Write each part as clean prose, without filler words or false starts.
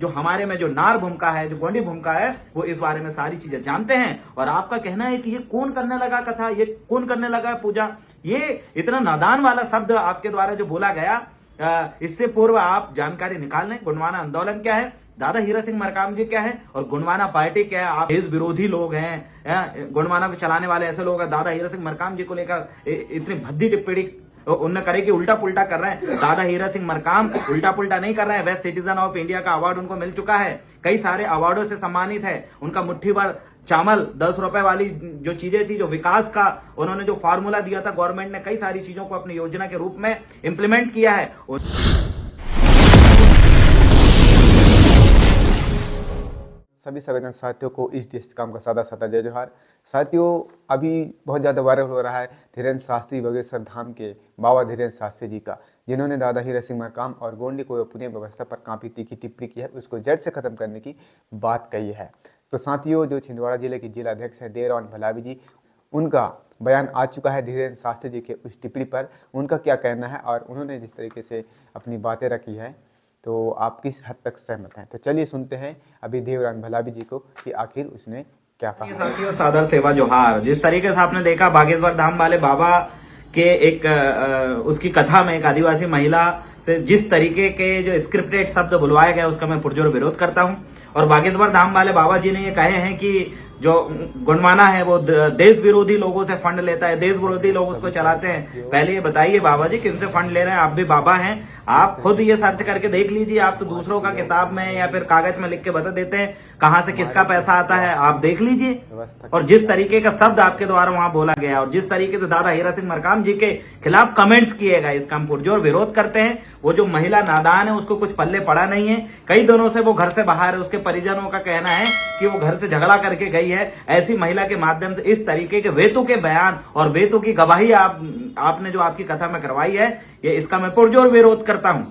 जो हमारे में जो नार भूमिका है, जो गोंडी भूमिका है, वो इस बारे में सारी चीजें जानते हैं। और आपका कहना है कि ये कौन करने लगा कथा, ये कौन करने लगा पूजा, ये इतना नादान वाला शब्द आपके द्वारा जो बोला गया, इससे पूर्व आप जानकारी निकाल लें। गोंडवाना आंदोलन क्या है, दादा हीरा सिंह मरकाम जी क्या है और गोंडवाना पार्टी क्या है। आप देश विरोधी लोग हैं, गोंडवाना को चलाने वाले ऐसे लोग हैं। दादा हीरा सिंह मरकाम जी को लेकर इतनी भद्दी टिप्पणी उनने करे कि उल्टा पुल्टा कर रहे हैं। दादा हीरा सिंह मरकाम उल्टा पुल्टा नहीं कर रहे हैं। बेस्ट सिटीजन ऑफ इंडिया का अवार्ड उनको मिल चुका है, कई सारे अवार्डों से सम्मानित है। उनका मुट्ठी भर चावल 10 रुपए वाली जो चीजें थी, जो विकास का उन्होंने जो फार्मूला दिया था, गवर्नमेंट ने कई सारी चीजों को अपनी योजना के रूप में इंप्लीमेंट किया है। सभी संवेदन साथियों को इस देश काम का सादा सादा जय जोहार। साथियों, अभी बहुत ज़्यादा वायरल हो रहा है धीरेन्द्र शास्त्री बागेश्वर धाम के बाबा धीरेन्द्र शास्त्री जी का, जिन्होंने दादा हीरा सिंह मरकाम और गोंडी को पुनः व्यवस्था पर काफ़ी तीखी टिप्पणी की है, उसको जड़ से खत्म करने की बात कही है। तो साथियों, जो छिंदवाड़ा जिले के जिलाध्यक्ष हैं देवराम भलावी जी, उनका बयान आ चुका है धीरेन्द्र शास्त्री जी के उस टिप्पणी पर। उनका क्या कहना है और उन्होंने जिस तरीके से अपनी बातें रखी है, तो आप किस हद तक सहमत हैं। तो चलिए सुनते हैं अभी देवराम भलावी जी को कि आखिर उसने क्या कहा। साथियों, सादर सेवा जोहार। जिस तरीके से आपने देखा बागेश्वर धाम वाले बाबा के एक उसकी कथा में एक आदिवासी महिला से जिस तरीके के जो स्क्रिप्टेड शब्द बुलवाए गए, उसका मैं पुरजोर विरोध करता हूं। और बागेश्वर धाम वाले बाबा जी ने ये कहे हैं कि जो गोंडवाना है वो देश विरोधी लोगों से फंड लेता है, देश विरोधी लोग उसको चलाते हैं। पहले ये बताइए बाबा जी, किनसे फंड ले रहे हैं? आप भी बाबा हैं, आप खुद ये सर्च करके देख लीजिए। आप तो दूसरों का किताब में या फिर कागज में लिख के बता देते हैं कहां से किसका पैसा आता है, आप देख लीजिए। और जिस तरीके का शब्द आपके द्वारा वहां बोला गया और जिस तरीके से दादा हीरा सिंह मरकाम जी के खिलाफ कमेंट्स किए गए, इसका हम पुरजोर विरोध करते हैं। वो जो महिला नादान है, उसको कुछ पल्ले पड़ा नहीं है, कई दिनों से वो घर से बाहर है। उसके परिजनों का कहना है कि वो घर से झगड़ा करके गई है। ऐसी महिला के माध्यम से इस तरीके के वेतों के बयान और वेतों की गवाही आपने जो आपकी कथा में करवाई है, ये इसका मैं पुरजोर विरोध करता हूं।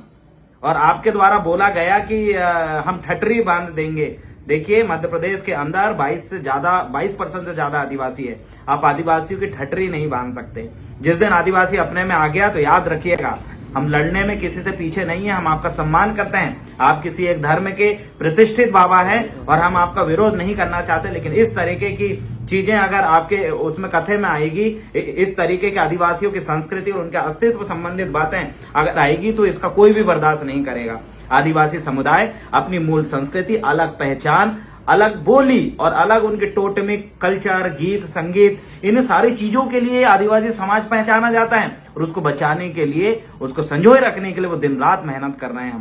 और आपके द्वारा बोला गया कि हम ठटरी बांध देंगे। देखिए, मध्य प्रदेश के अंदर 22% से ज्यादा आदिवासी है। आप आदिवासियों की ठटरी नहीं बांध सकते। जिस दिन आदिवासी अपने में आ गया तो याद रखिएगा, हम लड़ने में किसी से पीछे नहीं है। हम आपका सम्मान करते हैं, आप किसी एक धर्म के प्रतिष्ठित बाबा हैं और हम आपका विरोध नहीं करना चाहते। लेकिन इस तरीके की चीजें अगर आपके उसमें कथे में आएगी, इस तरीके के आदिवासियों की संस्कृति और उनके अस्तित्व संबंधित बातें अगर आएगी, तो इसका कोई भी बर्दाश्त नहीं करेगा। आदिवासी समुदाय अपनी मूल संस्कृति, अलग पहचान, अलग बोली और अलग उनके टोटमिक कल्चर, गीत, संगीत, इन सारी चीजों के लिए आदिवासी समाज पहचाना जाता है। और उसको बचाने के लिए, उसको संजोए रखने के लिए वो दिन रात मेहनत कर रहे हैं।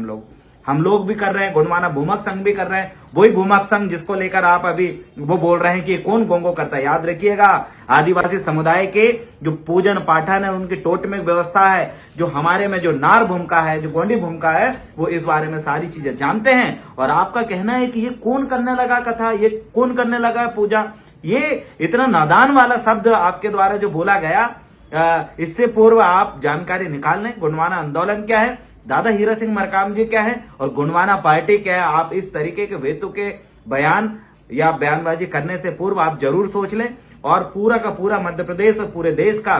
हम लोग भी कर रहे हैं, गोंडवाना भूमक संघ भी कर रहे हैं। वही भूमक संघ जिसको लेकर आप अभी वो बोल रहे हैं कि कौन गोंगो करता है। याद रखिएगा, आदिवासी समुदाय के जो पूजन पाठन है, उनकी टोटमिक व्यवस्था है, जो हमारे में जो नार भूमिका है, जो गोंडी भूमिका है, वो इस बारे में सारी चीजें जानते हैं। और आपका कहना है कि ये कौन करने लगा कथा, ये कौन करने लगा पूजा, ये इतना नादान वाला शब्द आपके द्वारा जो बोला गया, इससे पूर्व आप जानकारी निकाल लें। गोंडवाना आंदोलन क्या है, दादा हीरा सिंह मरकाम जी क्या है और गोंडवाना पार्टी क्या है। आप इस तरीके के वेतों के बयान या बयानबाजी करने से पूर्व आप जरूर सोच लें। और पूरा का पूरा मध्य प्रदेश और पूरे देश का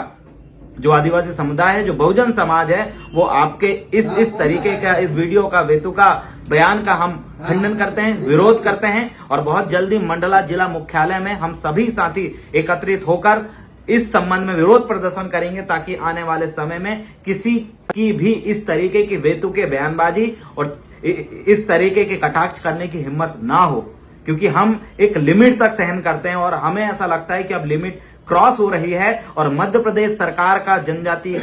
जो आदिवासी समुदाय है, जो बहुजन समाज है, वो आपके इस तरीके का, इस वीडियो का, वेतों का बयान का हम खंडन करते हैं, विरोध करते हैं। और बहुत जल्दी मंडला जिला मुख्यालय में हम सभी साथी एकत्रित होकर इस संबंध में विरोध प्रदर्शन करेंगे, ताकि आने वाले समय में किसी की भी इस तरीके की वेतु के बयानबाजी और इस तरीके के कटाक्ष करने की हिम्मत ना हो। क्योंकि हम एक लिमिट तक सहन करते हैं और हमें ऐसा लगता है कि अब लिमिट क्रॉस हो रही है। और मध्य प्रदेश सरकार का जनजाति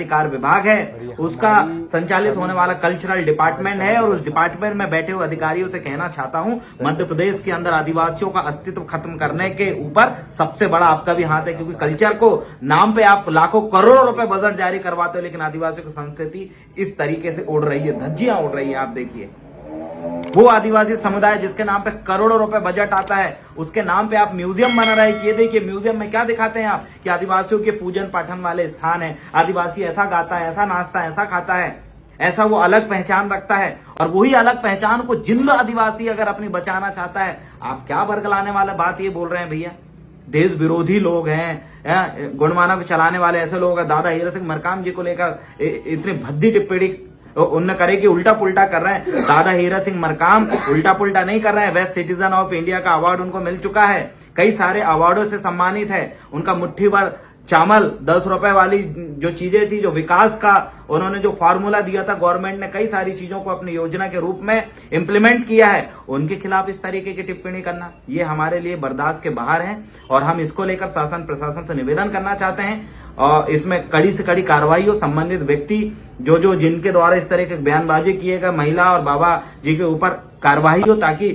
कार्य विभाग है, उसका संचालित होने वाला कल्चरल डिपार्टमेंट है। और उस डिपार्टमेंट में बैठे हुए अधिकारियों से कहना चाहता हूं, मध्य प्रदेश के अंदर आदिवासियों का अस्तित्व खत्म करने के ऊपर सबसे बड़ा आपका भी हाथ है। क्योंकि कल्चर को नाम पे आप लाखों करोड़ों रुपए बजट जारी करवाते हो, लेकिन आदिवासियों की संस्कृति इस तरीके से उड़ रही है, धज्जियां उड़ रही है। आप देखिए, वो आदिवासी समुदाय जिसके नाम पे करोड़ों रुपए बजट आता है, उसके नाम पे आप म्यूजियम बना रहे हैं। ये देखिए, म्यूजियम में क्या दिखाते हैं आप कि आदिवासियों के पूजन पाठन वाले स्थान है, आदिवासी ऐसा गाता है, ऐसा नाचता है, ऐसा खाता है, ऐसा वो अलग पहचान रखता है। और वही अलग पहचान को जिंदा आदिवासी अगर अपनी बचाना चाहता है, आप क्या बरगलाने वाला बात ये बोल रहे हैं भैया? देश विरोधी लोग हैं, गोंडवाना को चलाने वाले ऐसे लोग हैं। दादा हीरा सिंह मरकाम जी को लेकर इतनी भद्दी टिप्पणी उनने करे कि उल्टा पुल्टा कर रहे हैं। दादा हीरा सिंह मरकाम उल्टा पुल्टा नहीं कर रहे हैं। बेस्ट सिटीजन ऑफ इंडिया का अवार्ड उनको मिल चुका है, कई सारे अवार्डों से सम्मानित है। उनका मुट्ठी भर चावल 10 रुपए वाली जो चीजें थी, जो विकास का उन्होंने जो फार्मूला दिया था, गवर्नमेंट ने कई सारी चीजों को अपनी योजना के रूप में इंप्लीमेंट किया है। उनके खिलाफ इस तरीके की टिप्पणी करना ये हमारे लिए बर्दाश्त के बाहर है और हम इसको लेकर शासन प्रशासन से निवेदन करना चाहते हैं और इसमें कड़ी से कड़ी कार्रवाई हो। संबंधित व्यक्ति जो जिनके द्वारा इस तरह के बयानबाजी किए गए महिला और बाबा जी के ऊपर कार्रवाई हो, ताकि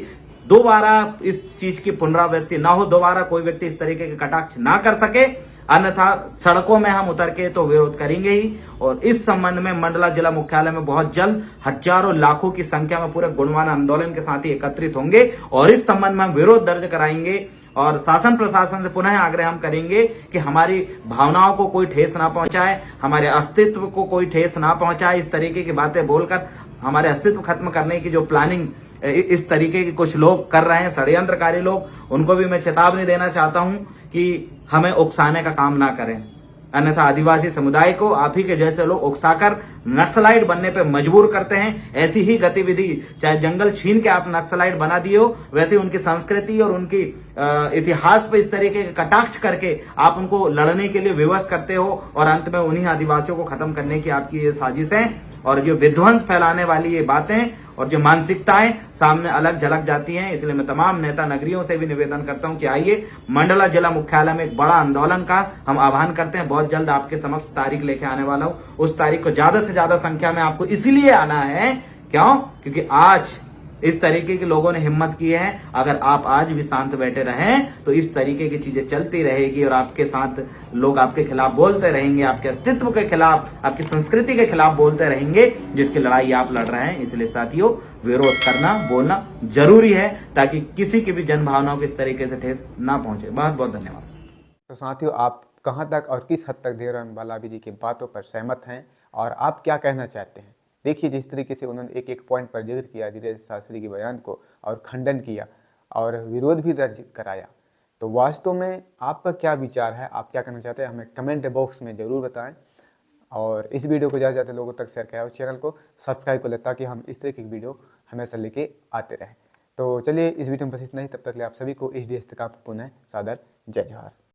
दोबारा इस चीज की पुनरावृत्ति ना हो, दोबारा कोई व्यक्ति इस तरीके के कटाक्ष ना कर सके। अन्यथा सड़कों में हम उतर के तो विरोध करेंगे ही। और इस संबंध में मंडला जिला मुख्यालय में बहुत जल्द हजारों लाखों की संख्या में पूरे गुणवान आंदोलन के साथ ही एकत्रित होंगे और इस संबंध में हम विरोध दर्ज कराएंगे और शासन प्रशासन से पुनः आग्रह हम करेंगे कि हमारी भावनाओं को कोई ठेस ना पहुंचाए, हमारे अस्तित्व को कोई ठेस ना पहुंचाए। इस तरीके की बातें बोलकर हमारे अस्तित्व खत्म करने की जो प्लानिंग इस तरीके के कुछ लोग कर रहे हैं, षड्यंत्रकारी लोग, उनको भी मैं चेतावनी देना चाहता हूं कि हमें उकसाने का काम ना करें। अन्यथा आदिवासी समुदाय को आप ही के जैसे लोग उकसाकर नक्सलाइट बनने पे मजबूर करते हैं। ऐसी ही गतिविधि, चाहे जंगल छीन के आप नक्सलाइट बना दिए हो, वैसे उनकी संस्कृति और उनकी इतिहास पे इस तरीके के कटाक्ष करके आप उनको लड़ने के लिए विवश करते हो और अंत में उन्हीं आदिवासियों को खत्म करने की आपकी ये साजिशें और जो विध्वंस फैलाने वाली ये बातें और जो मानसिकताएं सामने अलग झलक जाती हैं। इसलिए मैं तमाम नेता नगरियों से भी निवेदन करता हूं कि आइए मंडला जिला मुख्यालय में एक बड़ा आंदोलन का हम आह्वान करते हैं। बहुत जल्द आपके समक्ष तारीख लेके आने वाला हूं। उस तारीख को ज्यादा से ज्यादा संख्या में आपको इसलिए आना है, क्यों? क्योंकि आज इस तरीके के लोगों ने हिम्मत की है। अगर आप आज भी शांत बैठे रहें तो इस तरीके की चीजें चलती रहेगी और आपके साथ लोग आपके खिलाफ बोलते रहेंगे, आपके अस्तित्व के खिलाफ, आपकी संस्कृति के खिलाफ बोलते रहेंगे, जिसकी लड़ाई आप लड़ रहे हैं। इसलिए साथियों, विरोध करना, बोलना जरूरी है ताकि किसी की भी जन भावनाओं को इस तरीके से ठेस ना पहुंचे। बहुत बहुत धन्यवाद। तो साथियों, आप कहां तक और किस हद तक धीरेन्द्र बालाबी जी की बातों पर सहमत हैं और आप क्या कहना चाहते हैं? देखिए, जिस तरीके से उन्होंने एक एक पॉइंट पर जिक्र किया धीरेन्द्र शास्त्री के बयान को और खंडन किया और विरोध भी दर्ज कराया, तो वास्तव में आपका क्या विचार है, आप क्या कहना चाहते हैं, हमें कमेंट बॉक्स में ज़रूर बताएं। और इस वीडियो को ज़्यादा से ज़्यादा लोगों तक शेयर करें और चैनल को सब्सक्राइब कर लें ताकि हम इस तरह की वीडियो हमेशा लेके आते रहें। तो चलिए, इस वीडियो में बस इतना ही। तब तक के लिए आप सभी को HD हस्तकला पुनः सादर जय जोहार।